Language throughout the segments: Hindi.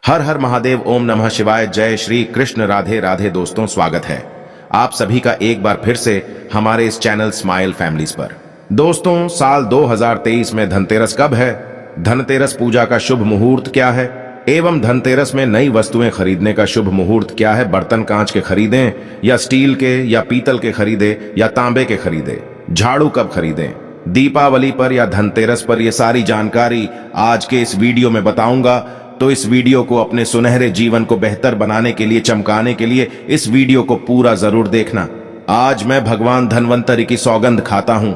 हर हर महादेव, ओम नमः शिवाय, जय श्री कृष्ण, राधे राधे। दोस्तों, स्वागत है आप सभी का एक बार फिर से हमारे इस चैनल स्माइल फैमिलीज पर। दोस्तों, साल 2023 में धनतेरस कब है, धनतेरस पूजा का शुभ मुहूर्त क्या है एवं धनतेरस में नई वस्तुएं खरीदने का शुभ मुहूर्त क्या है। बर्तन कांच के खरीदें या स्टील के या पीतल के खरीदे या तांबे के खरीदे, झाड़ू कब खरीदें, दीपावली पर या धनतेरस पर, ये सारी जानकारी आज के इस वीडियो में बताऊंगा। तो इस वीडियो को अपने सुनहरे जीवन को बेहतर बनाने के लिए, चमकाने के लिए इस वीडियो को पूरा जरूर देखना। आज मैं भगवान धन्वंतरि की सौगंध खाता हूं,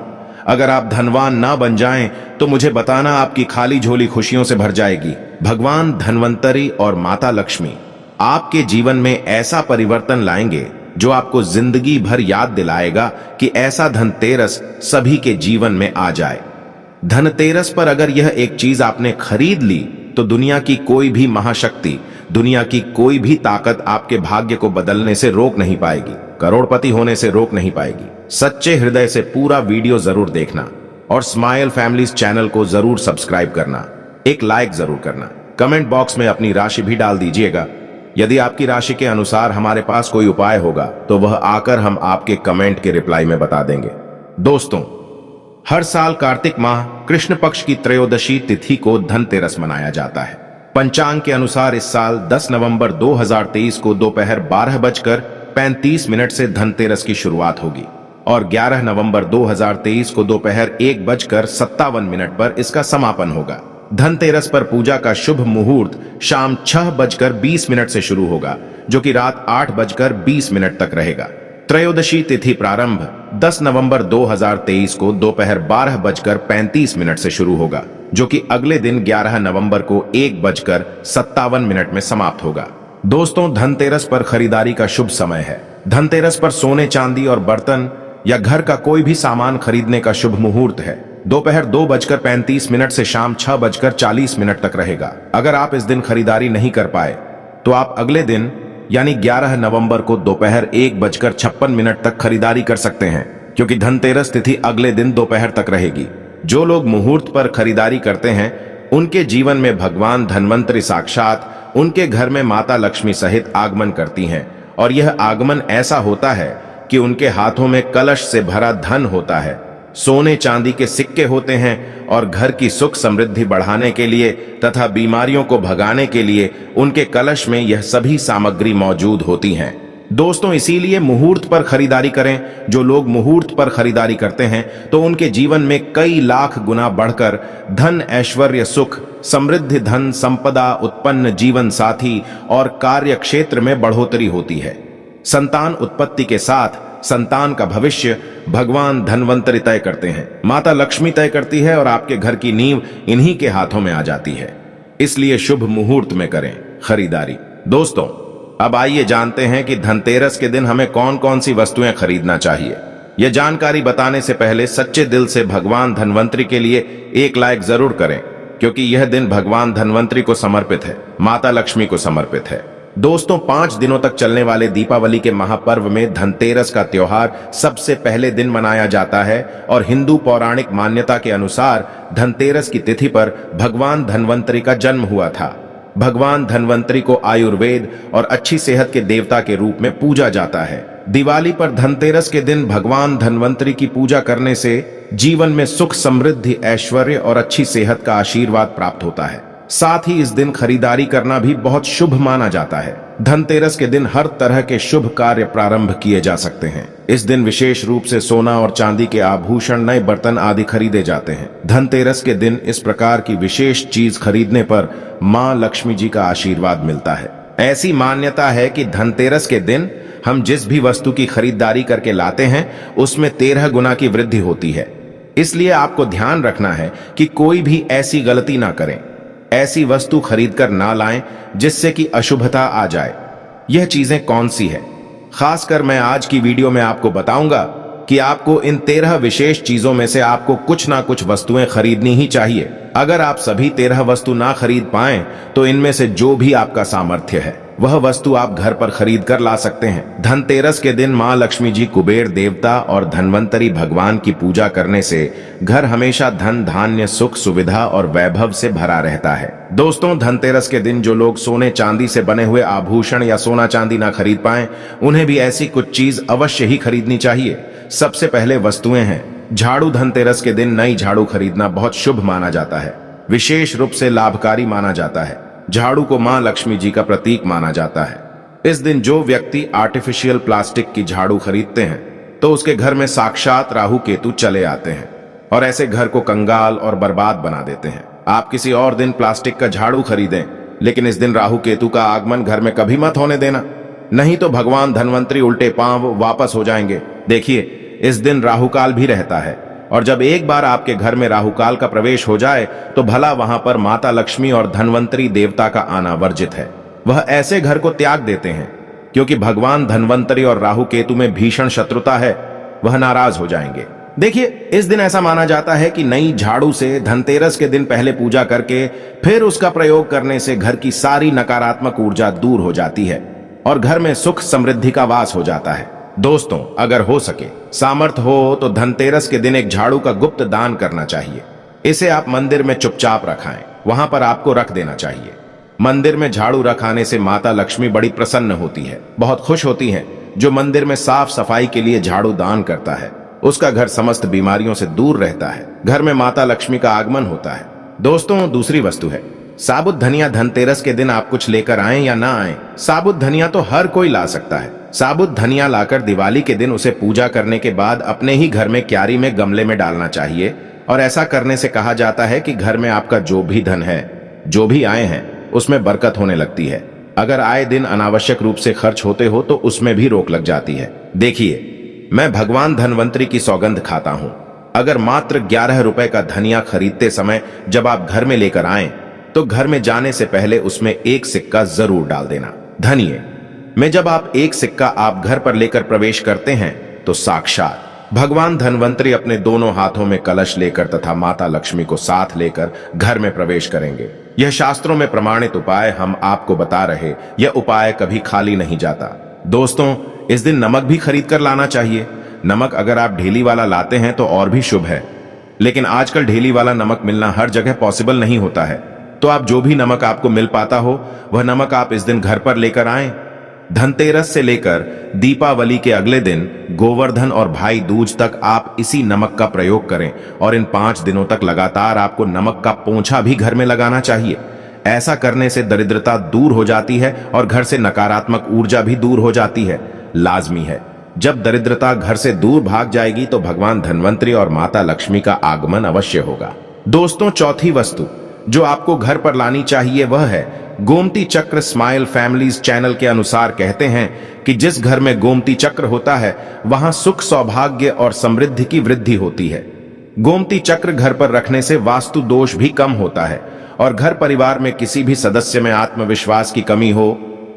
अगर आप धनवान ना बन जाएं तो मुझे बताना, आपकी खाली झोली खुशियों से भर जाएगी। भगवान धन्वंतरि और माता लक्ष्मी आपके जीवन में ऐसा परिवर्तन लाएंगे जो आपको जिंदगी भर याद दिलाएगा कि ऐसा धनतेरस सभी के जीवन में आ जाए। धनतेरस पर अगर यह एक चीज आपने खरीद ली तो दुनिया की कोई भी महाशक्ति, दुनिया की कोई भी ताकत आपके भाग्य को बदलने से रोक नहीं पाएगी, करोड़पति होने से रोक नहीं पाएगी। सच्चे हृदय से पूरा वीडियो जरूर देखना और स्माइल फैमिलीज चैनल को जरूर सब्सक्राइब करना, एक लाइक जरूर करना, कमेंट बॉक्स में अपनी राशि भी डाल दीजिएगा। यदि आपकी राशि के अनुसार हमारे पास कोई उपाय होगा तो वह आकर हम आपके कमेंट के रिप्लाई में बता देंगे। दोस्तों, हर साल कार्तिक माह कृष्ण पक्ष की त्रयोदशी तिथि को धनतेरस मनाया जाता है। पंचांग के अनुसार इस साल 10 नवंबर 2023 को दोपहर 12:35 से धनतेरस की शुरुआत होगी और 11 नवंबर 2023 को दोपहर 1:57 पर इसका समापन होगा। धनतेरस पर पूजा का शुभ मुहूर्त शाम 6:20 से शुरू होगा, जो कि रात 8:20 तक रहेगा। त्रयोदशी तिथि प्रारंभ 10 नवंबर 2023 को दोपहर 12:35 से शुरू होगा, जो कि अगले दिन 11 नवंबर को 1:57 में समाप्त होगा। दोस्तों, धनतेरस पर खरीदारी का शुभ समय है। धनतेरस पर सोने, चांदी और बर्तन या घर का कोई भी सामान खरीदने का शुभ मुहूर्त है। दोपहर 2:35 से शाम 6:40 तक रहेगा। अगर आप इस दिन खरीदारी नहीं कर पाए तो आप अगले दिन यानी 11 नवंबर को दोपहर 1:56 तक खरीदारी कर सकते हैं, क्योंकि धनतेरस तिथि अगले दिन दोपहर तक रहेगी। जो लोग मुहूर्त पर खरीदारी करते हैं उनके जीवन में भगवान धन्वंतरि साक्षात उनके घर में माता लक्ष्मी सहित आगमन करती हैं, और यह आगमन ऐसा होता है कि उनके हाथों में कलश से भरा धन होता है, सोने चांदी के सिक्के होते हैं, और घर की सुख समृद्धि बढ़ाने के लिए तथा बीमारियों को भगाने के लिए उनके कलश में यह सभी सामग्री मौजूद होती हैं। दोस्तों, इसीलिए मुहूर्त पर खरीदारी करें। जो लोग मुहूर्त पर खरीदारी करते हैं तो उनके जीवन में कई लाख गुना बढ़कर धन, ऐश्वर्य, सुख, समृद्धि, धन संपदा, उत्पन्न जीवन साथी और कार्य क्षेत्र में बढ़ोतरी होती है। संतान उत्पत्ति के साथ संतान का भविष्य भगवान धन्वंतरि तय करते हैं, माता लक्ष्मी तय करती है, और आपके घर की नींव इन्हीं के हाथों में आ जाती है। इसलिए शुभ मुहूर्त में करें खरीदारी। दोस्तों, अब आइए जानते हैं कि धनतेरस के दिन हमें कौन कौन सी वस्तुएं खरीदना चाहिए। यह जानकारी बताने से पहले सच्चे दिल से भगवान धन्वंतरि के लिए एक लाइक जरूर करें, क्योंकि यह दिन भगवान धन्वंतरि को समर्पित है, माता लक्ष्मी को समर्पित है। दोस्तों, 5 दिनों तक चलने वाले दीपावली के महापर्व में धनतेरस का त्योहार सबसे पहले दिन मनाया जाता है, और हिंदू पौराणिक मान्यता के अनुसार धनतेरस की तिथि पर भगवान धन्वंतरि का जन्म हुआ था। भगवान धन्वंतरि को आयुर्वेद और अच्छी सेहत के देवता के रूप में पूजा जाता है। दिवाली पर धनतेरस के दिन भगवान धन्वंतरि की पूजा करने से जीवन में सुख, समृद्धि, ऐश्वर्य और अच्छी सेहत का आशीर्वाद प्राप्त होता है। साथ ही इस दिन खरीदारी करना भी बहुत शुभ माना जाता है। धनतेरस के दिन हर तरह के शुभ कार्य प्रारंभ किए जा सकते हैं। इस दिन विशेष रूप से सोना और चांदी के आभूषण, नए बर्तन आदि खरीदे जाते हैं। धनतेरस के दिन इस प्रकार की विशेष चीज खरीदने पर मां लक्ष्मी जी का आशीर्वाद मिलता है। ऐसी मान्यता है कि धनतेरस के दिन हम जिस भी वस्तु की खरीदारी करके लाते हैं उसमें 13 गुना की वृद्धि होती है। इसलिए आपको ध्यान रखना है कि कोई भी ऐसी गलती ना करें, ऐसी वस्तु खरीदकर ना लाएं जिससे कि अशुभता आ जाए। यह चीजें कौन सी है, खासकर मैं आज की वीडियो में आपको बताऊंगा कि आपको इन 13 विशेष चीजों में से आपको कुछ ना कुछ वस्तुएं खरीदनी ही चाहिए। अगर आप सभी 13 वस्तु ना खरीद पाएं तो इनमें से जो भी आपका सामर्थ्य है वह वस्तु आप घर पर खरीद कर ला सकते हैं। धनतेरस के दिन मां लक्ष्मी जी, कुबेर देवता और धन्वंतरी भगवान की पूजा करने से घर हमेशा धन, धान्य, सुख, सुविधा और वैभव से भरा रहता है। दोस्तों, धनतेरस के दिन जो लोग सोने चांदी से बने हुए आभूषण या सोना चांदी ना खरीद पाए, उन्हें भी ऐसी कुछ चीज अवश्य ही खरीदनी चाहिए। सबसे पहले वस्तुएं हैं झाड़ू। धनतेरस के दिन नई झाड़ू खरीदना बहुत शुभ माना जाता है, विशेष रूप से लाभकारी माना जाता है। झाड़ू को मां लक्ष्मी जी का प्रतीक माना जाता है। इस दिन जो व्यक्ति आर्टिफिशियल प्लास्टिक की झाड़ू खरीदते हैं तो उसके घर में साक्षात राहु केतु चले आते हैं और ऐसे घर को कंगाल और बर्बाद बना देते हैं। आप किसी और दिन प्लास्टिक का झाड़ू खरीदें, लेकिन इस दिन राहु केतु का आगमन घर में कभी मत होने देना, नहीं तो भगवान धनवंतरी उल्टे पांव वापस हो जाएंगे। देखिए, इस दिन राहुकाल भी रहता है और जब एक बार आपके घर में राहुकाल का प्रवेश हो जाए तो भला वहां पर माता लक्ष्मी और धनवंतरी देवता का आना वर्जित है। वह ऐसे घर को त्याग देते हैं क्योंकि भगवान धनवंतरी और राहु केतु में भीषण शत्रुता है, वह नाराज हो जाएंगे। देखिए, इस दिन ऐसा माना जाता है कि नई झाड़ू से धनतेरस के दिन पहले पूजा करके फिर उसका प्रयोग करने से घर की सारी नकारात्मक ऊर्जा दूर हो जाती है और घर में सुख समृद्धि का वास हो जाता है। दोस्तों, अगर हो सके, सामर्थ हो तो धनतेरस के दिन एक झाड़ू का गुप्त दान करना चाहिए। इसे आप मंदिर में चुपचाप रखाएं, वहां पर आपको रख देना चाहिए। मंदिर में झाड़ू रखाने से माता लक्ष्मी बड़ी प्रसन्न होती है, बहुत खुश होती हैं। जो मंदिर में साफ सफाई के लिए झाड़ू दान करता है उसका घर समस्त बीमारियों से दूर रहता है, घर में माता लक्ष्मी का आगमन होता है। दोस्तों, दूसरी वस्तु है साबुत धनिया। धनतेरस के दिन आप कुछ लेकर आएं या ना आएं, साबुत धनिया तो हर कोई ला सकता है। साबुत धनिया लाकर दिवाली के दिन उसे पूजा करने के बाद अपने ही घर में क्यारी में गमले में डालना चाहिए और ऐसा करने से कहा जाता है कि घर में आपका जो भी धन है, जो भी आए हैं, उसमें बरकत होने लगती है। अगर आए दिन अनावश्यक रूप से खर्च होते हो तो उसमें भी रोक लग जाती है। देखिए, मैं भगवान धनवंतरी की सौगंध खाता हूं, अगर मात्र 11 रुपए का धनिया खरीदते समय जब आप घर में लेकर आए तो घर में जाने से पहले उसमें एक सिक्का जरूर डाल देना। धनिये में जब आप एक सिक्का आप घर पर लेकर प्रवेश करते हैं तो साक्षात भगवान धनवंतरी अपने दोनों हाथों में कलश लेकर तथा माता लक्ष्मी को साथ लेकर घर में प्रवेश करेंगे। यह शास्त्रों में प्रमाणित उपाय हम आपको बता रहे, यह उपाय कभी खाली नहीं जाता। दोस्तों, इस दिन नमक भी खरीद कर लाना चाहिए। नमक अगर आप ढेली वाला लाते हैं तो और भी शुभ है, लेकिन आजकल ढेली वाला नमक मिलना हर जगह पॉसिबल नहीं होता है, तो आप जो भी नमक आपको मिल पाता हो वह नमक आप इस दिन घर पर लेकर आएं। धनतेरस से लेकर दीपावली के अगले दिन गोवर्धन और भाई दूज तक आप इसी नमक का प्रयोग करें और इन 5 दिनों तक लगातार आपको नमक का पोंछा भी घर में लगाना चाहिए। ऐसा करने से दरिद्रता दूर हो जाती है और घर से नकारात्मक ऊर्जा भी दूर हो जाती है। लाजमी है, जब दरिद्रता घर से दूर भाग जाएगी तो भगवान धनवंतरी और माता लक्ष्मी का आगमन अवश्य होगा। दोस्तों, चौथी वस्तु जो आपको घर पर लानी चाहिए वह है गोमती चक्र। स्माइल फैमिलीज चैनल के अनुसार कहते हैं कि जिस घर में गोमती चक्र होता है वहां सुख, सौभाग्य और समृद्धि की वृद्धि होती है। गोमती चक्र घर पर रखने से वास्तु दोष भी कम होता है और घर परिवार में किसी भी सदस्य में आत्मविश्वास की कमी हो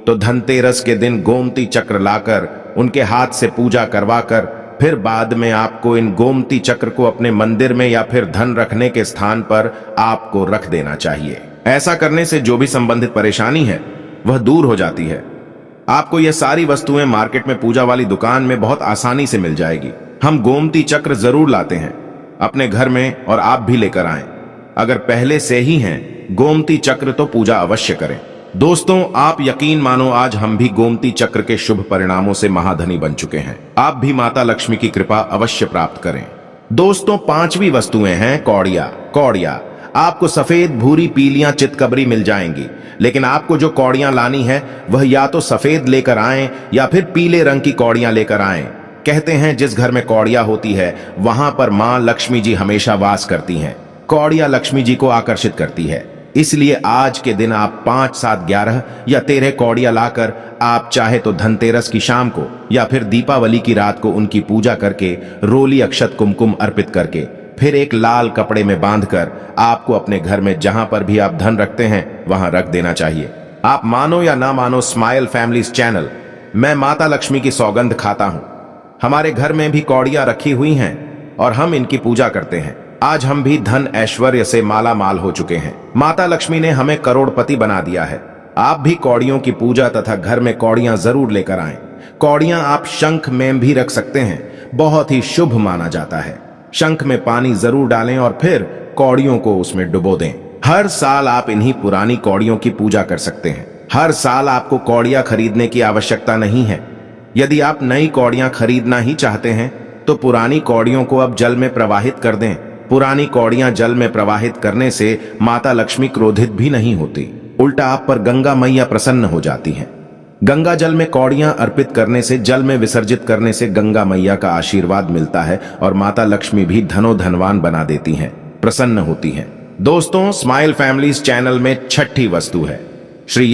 तो धनतेरस के दिन गोमती चक्र लाकर उनके हाथ से पूजा करवाकर फिर बाद में आपको इन गोमती चक्र को अपने मंदिर में या फिर धन रखने के स्थान पर आपको रख देना चाहिए। ऐसा करने से जो भी संबंधित परेशानी है वह दूर हो जाती है। आपको यह सारी वस्तुएं मार्केट में पूजा वाली दुकान में बहुत आसानी से मिल जाएगी। हम गोमती चक्र जरूर लाते हैं अपने घर में और आप भी लेकर आएं। अगर पहले से ही हैं गोमती चक्र तो पूजा अवश्य करें। दोस्तों, आप यकीन मानो आज हम भी गोमती चक्र के शुभ परिणामों से महाधनी बन चुके हैं। आप भी माता लक्ष्मी की कृपा अवश्य प्राप्त करें। दोस्तों, 5वीं वस्तुएं हैं कौड़िया। कौड़िया आपको सफेद, भूरी, पीलियां चितकबरी मिल जाएंगी, लेकिन आपको जो कौड़ियां लानी है वह या तो सफेद लेकर आएं या फिर पीले रंग की कौड़ियां लेकर आएं। कहते हैं जिस घर में कौड़िया होती है वहां पर मां लक्ष्मी जी हमेशा वास करती हैं। कौड़िया लक्ष्मी जी को आकर्षित करती है, इसलिए आज के दिन आप 5, 7, 11 या 13 कौड़िया लाकर आप चाहे तो धनतेरस की शाम को या फिर दीपावली की रात को उनकी पूजा करके रोली, अक्षत, कुमकुम अर्पित करके फिर एक लाल कपड़े में बांधकर आपको अपने घर में जहां पर भी आप धन रखते हैं वहां रख देना चाहिए। आप मानो या ना मानो, स्माइल फैमिलीज चैनल मैं माता लक्ष्मी की सौगंध खाता हूं। हमारे घर में भी कौड़ियां रखी हुई हैं और हम इनकी पूजा करते हैं। आज हम भी धन ऐश्वर्य से माला माल हो चुके हैं। माता लक्ष्मी ने हमें करोड़पति बना दिया है। आप भी कौड़ियों की पूजा तथा घर में कौड़ियां जरूर लेकर आएं। कौड़ियां आप शंख में भी रख सकते हैं, बहुत ही शुभ माना जाता है। शंख में पानी जरूर डालें और फिर कौड़ियों को उसमें डुबो दें। हर साल आप इन्हीं पुरानी कौड़ियों की पूजा कर सकते हैं। हर साल आपको कौड़ियां खरीदने की आवश्यकता नहीं है। यदि आप नई कौड़ियां खरीदना ही चाहते हैं तो पुरानी कौड़ियों को अब जल में प्रवाहित कर दें। पुरानी कौड़ियां जल में प्रवाहित करने से माता लक्ष्मी क्रोधित भी नहीं होती, उल्टा आप पर गंगा मैया प्रसन्न हो जाती हैं। गंगा जल में कौड़ियां अर्पित करने से, जल में विसर्जित करने से गंगा मैया का आशीर्वाद मिलता है और माता लक्ष्मी भी धनोधनवान बना देती हैं, प्रसन्न होती हैं। दोस्तों, स्माइल फैमिलीज चैनल में छठी वस्तु है श्री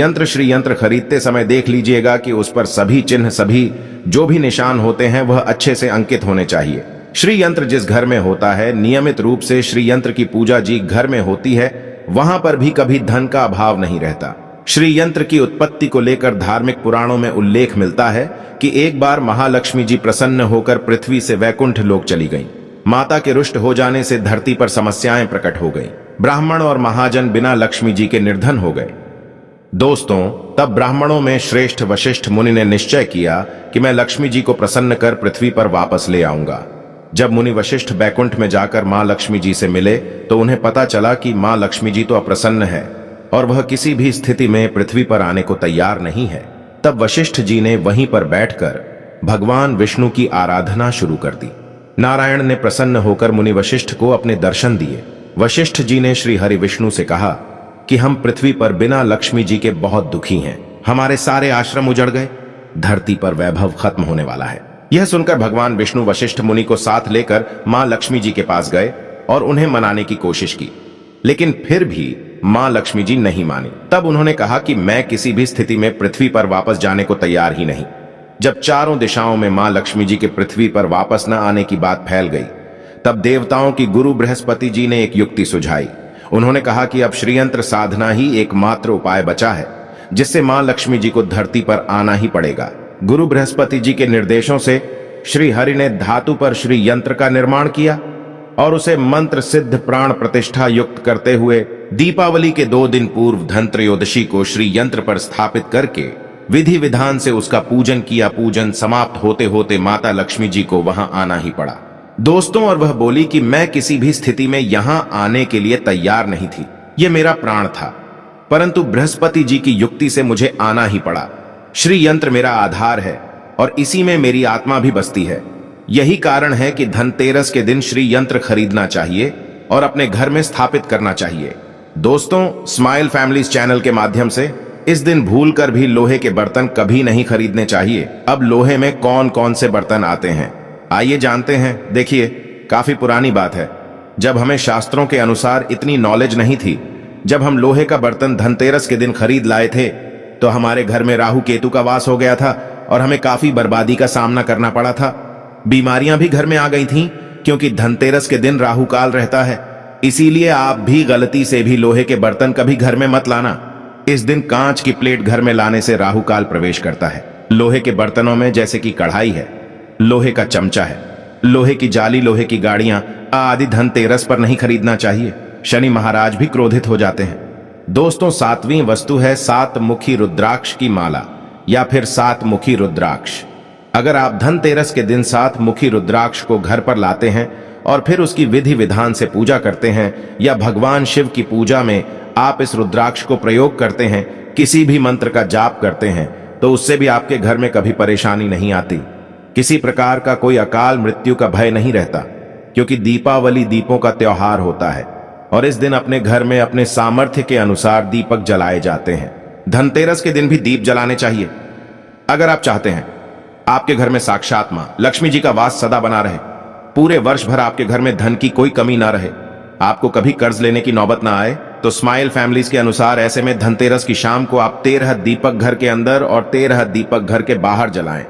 यंत्र खरीदते समय देख लीजिएगा कि उस पर सभी चिन्ह, सभी जो भी निशान होते हैं वह अच्छे से अंकित होने चाहिए। श्री यंत्र जिस घर में होता है, नियमित रूप से श्री यंत्र की पूजा जी घर में होती है, वहां पर भी कभी धन का अभाव नहीं रहता। श्री यंत्र की उत्पत्ति को लेकर धार्मिक पुराणों में उल्लेख मिलता है कि एक बार महालक्ष्मी जी प्रसन्न होकर पृथ्वी से वैकुंठ लोक चली गईं। माता के रुष्ट हो जाने से धरती पर समस्याएं प्रकट हो गईं। ब्राह्मण और महाजन बिना लक्ष्मी जी के निर्धन हो गए। दोस्तों, तब ब्राह्मणों में श्रेष्ठ वशिष्ठ मुनि ने निश्चय किया कि मैं लक्ष्मी जी को प्रसन्न कर पृथ्वी पर वापस ले आऊंगा। जब मुनि वशिष्ठ बैकुंठ में जाकर मां लक्ष्मी जी से मिले तो उन्हें पता चला कि मां लक्ष्मी जी तो अप्रसन्न है और वह किसी भी स्थिति में पृथ्वी पर आने को तैयार नहीं है। तब वशिष्ठ जी ने वहीं पर बैठकर भगवान विष्णु की आराधना शुरू कर दी। नारायण ने प्रसन्न होकर मुनि वशिष्ठ को अपने दर्शन दिए। वशिष्ठ जी ने श्री हरि विष्णु से कहा कि हम पृथ्वी पर बिना लक्ष्मी जी के बहुत दुखी हैं। हमारे सारे आश्रम उजड़ गए, धरती पर वैभव खत्म होने वाला है। यह सुनकर भगवान विष्णु वशिष्ठ मुनि को साथ लेकर मां लक्ष्मी जी के पास गए और उन्हें मनाने की कोशिश की, लेकिन फिर भी मां लक्ष्मी जी नहीं मानी। तब उन्होंने कहा कि मैं किसी भी स्थिति में पृथ्वी पर वापस जाने को तैयार ही नहीं। जब चारों दिशाओं में मां लक्ष्मी जी के पृथ्वी पर वापस न आने की बात फैल गई, तब देवताओं की गुरु बृहस्पति जी ने एक युक्ति सुझाई। उन्होंने कहा कि अब श्रीयंत्र साधना ही एकमात्र उपाय बचा है जिससे मां लक्ष्मी जी को धरती पर आना ही पड़ेगा। गुरु बृहस्पति जी के निर्देशों से श्री हरि ने धातु पर श्री यंत्र का निर्माण किया और उसे मंत्र सिद्ध प्राण प्रतिष्ठा युक्त करते हुए दीपावली के 2 दिन पूर्व धनत्रयोदशी को श्री यंत्र पर स्थापित करके विधि विधान से उसका पूजन किया। पूजन समाप्त होते होते माता लक्ष्मी जी को वहां आना ही पड़ा। दोस्तों, और वह बोली कि मैं किसी भी स्थिति में यहां आने के लिए तैयार नहीं थी, यह मेरा प्राण था, परंतु बृहस्पति जी की युक्ति से मुझे आना ही पड़ा। श्री यंत्र मेरा आधार है और इसी में मेरी आत्मा भी बसती है। यही कारण है कि धनतेरस के दिन श्री यंत्र खरीदना चाहिए और अपने घर में स्थापित करना चाहिए। दोस्तों, स्माइल फैमिलीज चैनल के माध्यम से इस दिन भूलकर भी लोहे के बर्तन कभी नहीं खरीदने चाहिए। अब लोहे में कौन कौन से बर्तन आते हैं, आइए जानते हैं। देखिए, काफी पुरानी बात है, जब हमें शास्त्रों के अनुसार इतनी नॉलेज नहीं थी। जब हम लोहे का बर्तन धनतेरस के दिन खरीद लाए थे तो हमारे घर में राहु केतु का वास हो गया था और हमें काफी बर्बादी का सामना करना पड़ा था। बीमारियां भी घर में आ गई थीं क्योंकि धनतेरस के दिन राहु काल रहता है। इसीलिए आप भी गलती से भी लोहे के बर्तन कभी घर में मत लाना। इस दिन कांच की प्लेट घर में लाने से राहु काल प्रवेश करता है। लोहे के बर्तनों में जैसे कि कढ़ाई है, लोहे का चमचा है, लोहे की जाली, लोहे की गाड़ियां आदि धनतेरस पर नहीं खरीदना चाहिए। शनि महाराज भी क्रोधित हो जाते हैं। दोस्तों, 7वीं वस्तु है 7 मुखी रुद्राक्ष की माला या फिर 7 मुखी रुद्राक्ष। अगर आप धनतेरस के दिन 7 मुखी रुद्राक्ष को घर पर लाते हैं और फिर उसकी विधि विधान से पूजा करते हैं या भगवान शिव की पूजा में आप इस रुद्राक्ष को प्रयोग करते हैं, किसी भी मंत्र का जाप करते हैं, तो उससे भी आपके घर में कभी परेशानी नहीं आती। किसी प्रकार का कोई अकाल मृत्यु का भय नहीं रहता, क्योंकि दीपावली दीपों का त्योहार होता है और इस दिन अपने घर में अपने सामर्थ्य के अनुसार दीपक जलाए जाते हैं। धनतेरस के दिन भी दीप जलाने चाहिए। अगर आप चाहते हैं आपके घर में साक्षात मां लक्ष्मी जी का वास सदा बना रहे, पूरे वर्ष भर आपके घर में धन की कोई कमी ना रहे, आपको कभी कर्ज लेने की नौबत ना आए, तो स्माइल फैमिलीज के अनुसार ऐसे में धनतेरस की शाम को आप 13 दीपक घर के अंदर और 13 दीपक घर के बाहर जलाएं।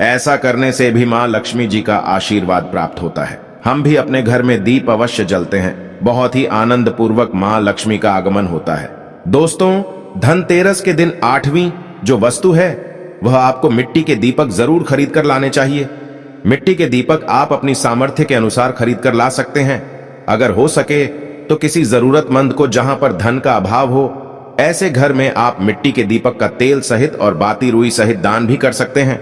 ऐसा करने से भी मां लक्ष्मी जी का आशीर्वाद प्राप्त होता है। हम भी अपने घर में दीप अवश्य जलते हैं। बहुत ही आनंद पूर्वक मां लक्ष्मी का आगमन होता है। दोस्तों, धनतेरस के दिन 8वीं जो वस्तु है वह आपको मिट्टी के दीपक जरूर खरीद कर लाने चाहिए। मिट्टी के दीपक आप अपनी सामर्थ्य के अनुसार खरीद कर ला सकते हैं। अगर हो सके तो किसी जरूरतमंद को, जहां पर धन का अभाव हो, ऐसे घर में आप मिट्टी के दीपक का तेल सहित और बाती रुई सहित दान भी कर सकते हैं।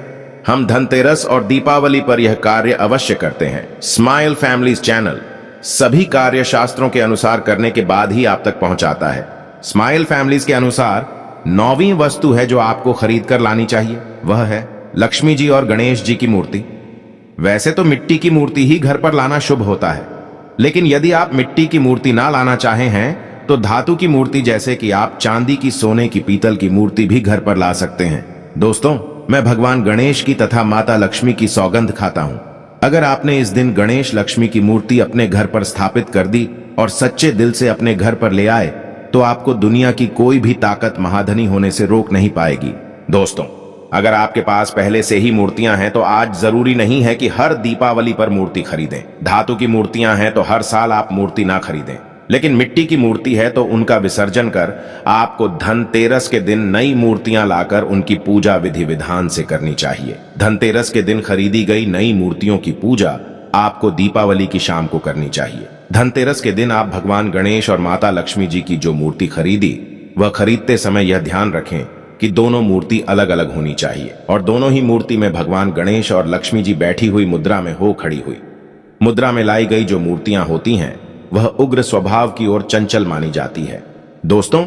हम धनतेरस और दीपावली पर यह कार्य अवश्य करते हैं। स्माइल फैमिलीज चैनल सभी कार्य शास्त्रों के अनुसार करने के बाद ही आप तक पहुंचाता है। स्माइल फैमिलीज के अनुसार 9वीं वस्तु है जो आपको खरीद कर लानी चाहिए, वह है लक्ष्मी जी और गणेश जी की मूर्ति। वैसे तो मिट्टी की मूर्ति ही घर पर लाना शुभ होता है, लेकिन यदि आप मिट्टी की मूर्ति ना लाना चाहे हैं तो धातु की मूर्ति जैसे कि आप चांदी की, सोने की, पीतल की मूर्ति भी घर पर ला सकते हैं। दोस्तों, मैं भगवान गणेश की तथा माता लक्ष्मी की सौगंध खाता हूं। अगर आपने इस दिन गणेश लक्ष्मी की मूर्ति अपने घर पर स्थापित कर दी और सच्चे दिल से अपने घर पर ले आए तो आपको दुनिया की कोई भी ताकत महाधनी होने से रोक नहीं पाएगी। दोस्तों, अगर आपके पास पहले से ही मूर्तियां हैं तो आज जरूरी नहीं है कि हर दीपावली पर मूर्ति खरीदें। धातु की मूर्तियां हैं तो हर साल आप मूर्ति ना खरीदें, लेकिन मिट्टी की मूर्ति है तो उनका विसर्जन कर आपको धनतेरस के दिन नई मूर्तियां लाकर उनकी पूजा विधि विधान से करनी चाहिए। धनतेरस के दिन खरीदी गई नई मूर्तियों की पूजा आपको दीपावली की शाम को करनी चाहिए। धनतेरस के दिन आप भगवान गणेश और माता लक्ष्मी जी की जो मूर्ति खरीदी, वह खरीदते समय यह ध्यान रखें कि दोनों मूर्ति अलग अलग होनी चाहिए और दोनों ही मूर्ति में भगवान गणेश और लक्ष्मी जी बैठी हुई मुद्रा में हो खड़ी हुई। मुद्रा में लाई गई जो मूर्तियां होती हैं वह उग्र स्वभाव की ओर चंचल मानी जाती है। दोस्तों,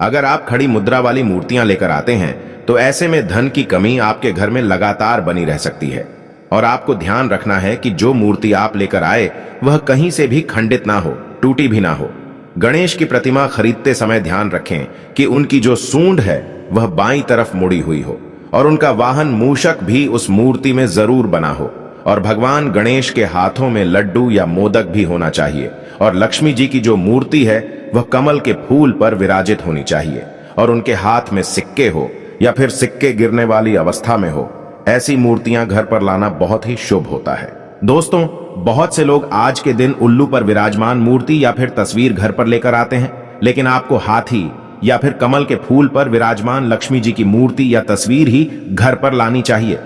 अगर आप खड़ी मुद्रा वाली मूर्तियां लेकर आते हैं तो ऐसे में धन की कमी आपके घर में लगातार बनी रह सकती है और आपको ध्यान रखना है कि जो मूर्ति आप लेकर आए वह कहीं से भी खंडित ना हो, टूटी भी ना हो। गणेश की प्रतिमा खरीदते समय ध्यान रखें कि उनकी जो सूंड है वह बाईं तरफ मुड़ी हुई हो और उनका वाहन मूषक भी उस मूर्ति में जरूर बना हो और भगवान गणेश के हाथों में लड्डू या मोदक भी होना चाहिए और लक्ष्मी जी की जो मूर्ति है वह कमल के फूल पर विराजित होनी चाहिए और उनके हाथ में सिक्के हो या फिर सिक्के गिरने वाली अवस्था में हो। ऐसी मूर्तियां घर पर लाना बहुत ही शुभ होता है। दोस्तों, बहुत से लोग आज के दिन उल्लू पर विराजमान मूर्ति या फिर तस्वीर घर पर लेकर आते हैं, लेकिन आपको हाथी या फिर कमल के फूल पर विराजमान लक्ष्मी जी की मूर्ति या तस्वीर ही घर पर लानी चाहिए।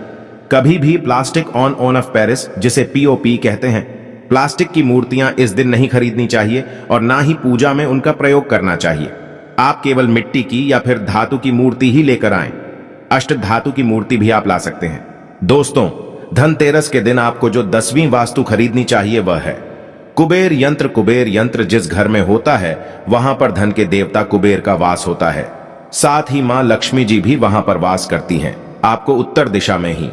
कभी भी प्लास्टिक ऑन ऑफ पेरिस, जिसे पीओपी कहते हैं, प्लास्टिक की मूर्तियां इस दिन नहीं खरीदनी चाहिए और ना ही पूजा में उनका प्रयोग करना चाहिए। आप केवल मिट्टी की या फिर धातु की मूर्ति ही लेकर आएं। अष्ट धातु की मूर्ति भी आप ला सकते हैं। दोस्तों, धनतेरस के दिन आपको जो 10वीं वास्तु खरीदनी चाहिए वह है कुबेर यंत्र। कुबेर यंत्र जिस घर में होता है वहां पर धन के देवता कुबेर का वास होता है। साथ ही मां लक्ष्मी जी भी वहां पर वास करती हैं। आपको उत्तर दिशा में ही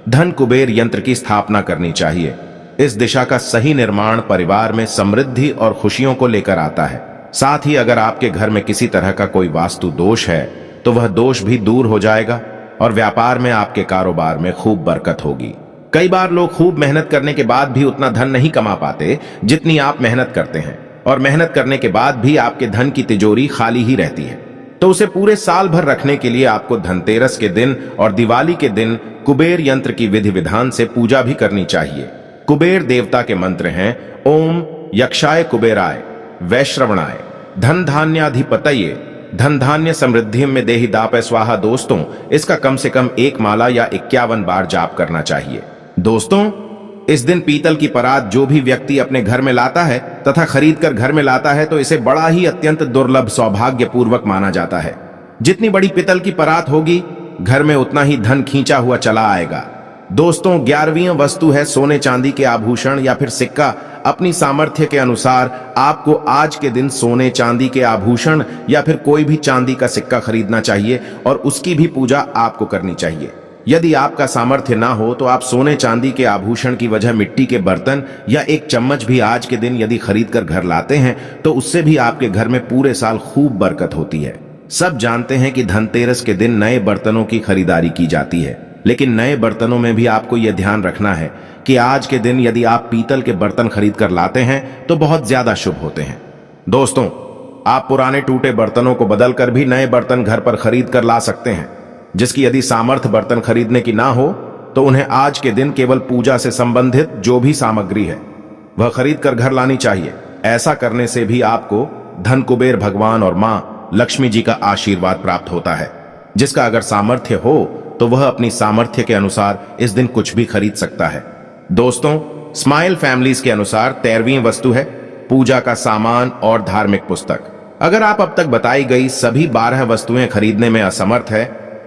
धन कुबेर यंत्र की स्थापना करनी चाहिए। इस दिशा का सही निर्माण परिवार में समृद्धि और खुशियों को लेकर आता है। साथ ही अगर आपके घर में किसी तरह का कोई वास्तु दोष है तो वह दोष भी दूर हो जाएगा और व्यापार में, आपके कारोबार में खूब बरकत होगी। कई बार लोग खूब मेहनत करने के बाद भी उतना धन नहीं कमा पाते जितनी आप मेहनत करते हैं और मेहनत करने के बाद भी आपके धन की तिजोरी खाली ही रहती है। तो उसे पूरे साल भर रखने के लिए आपको धनतेरस के दिन और दिवाली के दिन कुबेर यंत्र की विधि विधान से पूजा भी करनी चाहिए। कुबेर देवता के मंत्र हैं ओम यक्षाय कुबेराय वैश्रवणाय धन धान्याधिपतये धन धान्य समृद्धि में देहि दापय स्वाहा। दोस्तों, इसका कम से कम 1 माला या 51 बार जाप करना चाहिए। दोस्तों, इस दिन पीतल की परात जो भी व्यक्ति अपने घर में लाता है तथा खरीद कर घर में लाता है तो इसे बड़ा ही अत्यंत दुर्लभ सौभाग्यपूर्वक माना जाता है। जितनी बड़ी पीतल की परात होगी घर में उतना ही धन खींचा हुआ चला आएगा। दोस्तों, 11वीं वस्तु है सोने चांदी के आभूषण या फिर सिक्का। अपनी सामर्थ्य के अनुसार आपको आज के दिन सोने चांदी के आभूषण या फिर कोई भी चांदी का सिक्का खरीदना चाहिए और उसकी भी पूजा आपको करनी चाहिए। यदि आपका सामर्थ्य ना हो तो आप सोने चांदी के आभूषण की वजह मिट्टी के बर्तन या एक चम्मच भी आज के दिन यदि खरीद कर घर लाते हैं तो उससे भी आपके घर में पूरे साल खूब बरकत होती है। सब जानते हैं कि धनतेरस के दिन नए बर्तनों की खरीदारी की जाती है, लेकिन नए बर्तनों में भी आपको यह ध्यान रखना है कि आज के दिन यदि आप पीतल के बर्तन खरीद कर लाते हैं तो बहुत ज्यादा शुभ होते हैं। दोस्तों, आप पुराने टूटे बर्तनों को बदलकर भी नए बर्तन घर पर खरीद कर ला सकते हैं। जिसकी यदि सामर्थ्य बर्तन खरीदने की ना हो तो उन्हें आज के दिन केवल पूजा से संबंधित जो भी सामग्री है वह खरीद कर घर लानी चाहिए। ऐसा करने से भी आपको धन कुबेर भगवान और मां लक्ष्मी जी का आशीर्वाद प्राप्त होता है। जिसका अगर सामर्थ्य हो तो वह अपनी सामर्थ्य के अनुसार इस दिन कुछ भी खरीद सकता है। दोस्तों, स्माइल फैमिलीज के अनुसार 13वीं वस्तु है पूजा का सामान और धार्मिक पुस्तक। अगर आप अब तक बताई गई सभी 12 वस्तुएं खरीदने में असमर्थ है,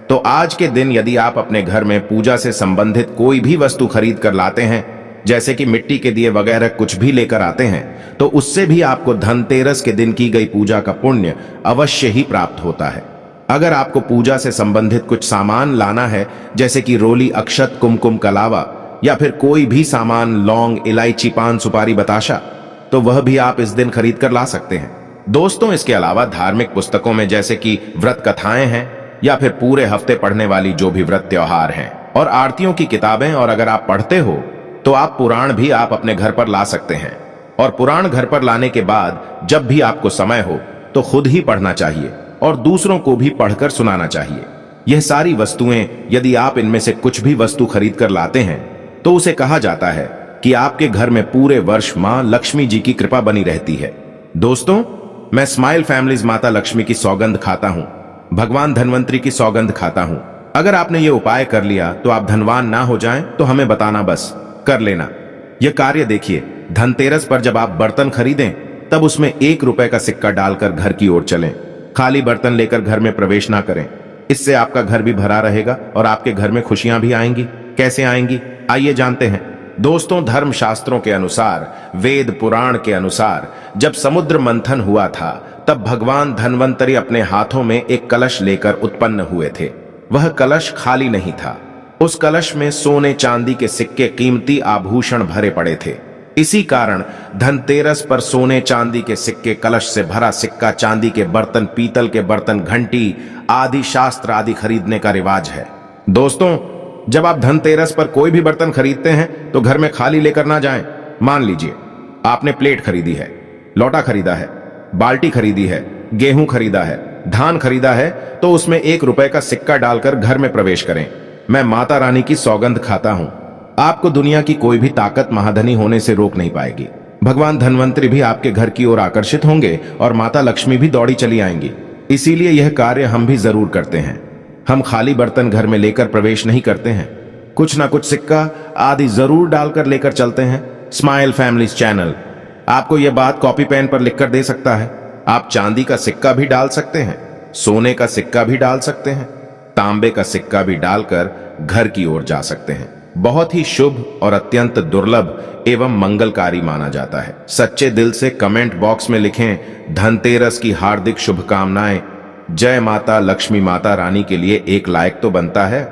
तो आज के दिन यदि आप अपने घर में पूजा से संबंधित कोई भी वस्तु खरीद कर लाते हैं, जैसे कि मिट्टी के दिए वगैरह कुछ भी लेकर आते हैं, तो उससे भी आपको धनतेरस के दिन की गई पूजा का पुण्य अवश्य ही प्राप्त होता है। अगर आपको पूजा से संबंधित कुछ सामान लाना है, जैसे कि रोली, अक्षत, कुमकुम, कलावा या फिर कोई भी सामान, लौंग, इलायची, पान, सुपारी, बताशा, तो वह भी आप इस दिन खरीद कर ला सकते हैं। दोस्तों, इसके अलावा धार्मिक पुस्तकों में जैसे कि व्रत कथाएं हैं या फिर पूरे हफ्ते पढ़ने वाली जो भी व्रत त्योहार हैं और आरतियों की किताबें, और अगर आप पढ़ते हो तो आप पुराण भी आप अपने घर पर ला सकते हैं। और पुराण घर पर लाने के बाद जब भी आपको समय हो तो खुद ही पढ़ना चाहिए और दूसरों को भी पढ़कर सुनाना चाहिए। यह सारी वस्तुएं यदि आप इनमें से कुछ भी वस्तु खरीद कर लाते हैं तो उसे कहा जाता है कि आपके घर में पूरे वर्ष मां लक्ष्मी जी की कृपा बनी रहती है। दोस्तों, मैं स्माइल फैमिलीज माता लक्ष्मी की सौगंध खाता हूं, भगवान धन्वंतरी की सौगंध खाता हूं। अगर आपने ये उपाय कर लिया तो आप धनवान ना हो जाएं तो हमें बताना, बस कर लेना। यह कार्य देखिए, धनतेरस पर जब आप बर्तन खरीदें तब उसमें 1 रुपए का सिक्का डालकर घर की ओर चलें। खाली बर्तन लेकर घर में प्रवेश ना करें, इससे आपका घर भी भरा रहेगा और आपके घर में खुशियां भी आएंगी। कैसे आएंगी, आइए जानते हैं। दोस्तों, धर्म शास्त्रों के अनुसार, वेद पुराण के अनुसार, जब समुद्र मंथन हुआ था तब भगवान धन्वंतरी अपने हाथों में एक कलश लेकर उत्पन्न हुए थे। वह कलश खाली नहीं था, उस कलश में सोने चांदी के सिक्के, कीमती आभूषण भरे पड़े थे। इसी कारण धनतेरस पर सोने चांदी के सिक्के, कलश से भरा सिक्का, चांदी के बर्तन, पीतल के बर्तन, घंटी आदि, शास्त्र आदि खरीदने का रिवाज है। दोस्तों, जब आप धनतेरस पर कोई भी बर्तन खरीदते हैं तो घर में खाली लेकर ना जाएं। मान लीजिए आपने प्लेट खरीदी है, लोटा खरीदा है, बाल्टी खरीदी है, गेहूं खरीदा है, धान खरीदा है, तो उसमें 1 रुपए का सिक्का डालकर घर में प्रवेश करें। मैं माता रानी की सौगंध खाता हूं, आपको दुनिया की कोई भी ताकत महाधनी होने से रोक नहीं पाएगी। भगवान धन्वंतरी भी आपके घर की ओर आकर्षित होंगे और माता लक्ष्मी भी दौड़ी चली आएंगी। इसीलिए यह कार्य हम भी जरूर करते हैं। हम खाली बर्तन घर में लेकर प्रवेश नहीं करते हैं, कुछ ना कुछ सिक्का आदि जरूर डालकर लेकर चलते हैं। स्माइल फैमिलीज चैनल आपको यह बात कॉपी पेन पर लिखकर दे सकता है। आप चांदी का सिक्का भी डाल सकते हैं, सोने का सिक्का भी डाल सकते हैं, तांबे का सिक्का भी डालकर घर की ओर जा सकते हैं। बहुत ही शुभ और अत्यंत दुर्लभ एवं मंगलकारी माना जाता है। सच्चे दिल से कमेंट बॉक्स में लिखें धनतेरस की हार्दिक शुभकामनाएं। जय माता लक्ष्मी माता रानी के लिए एक लाइक तो बनता है।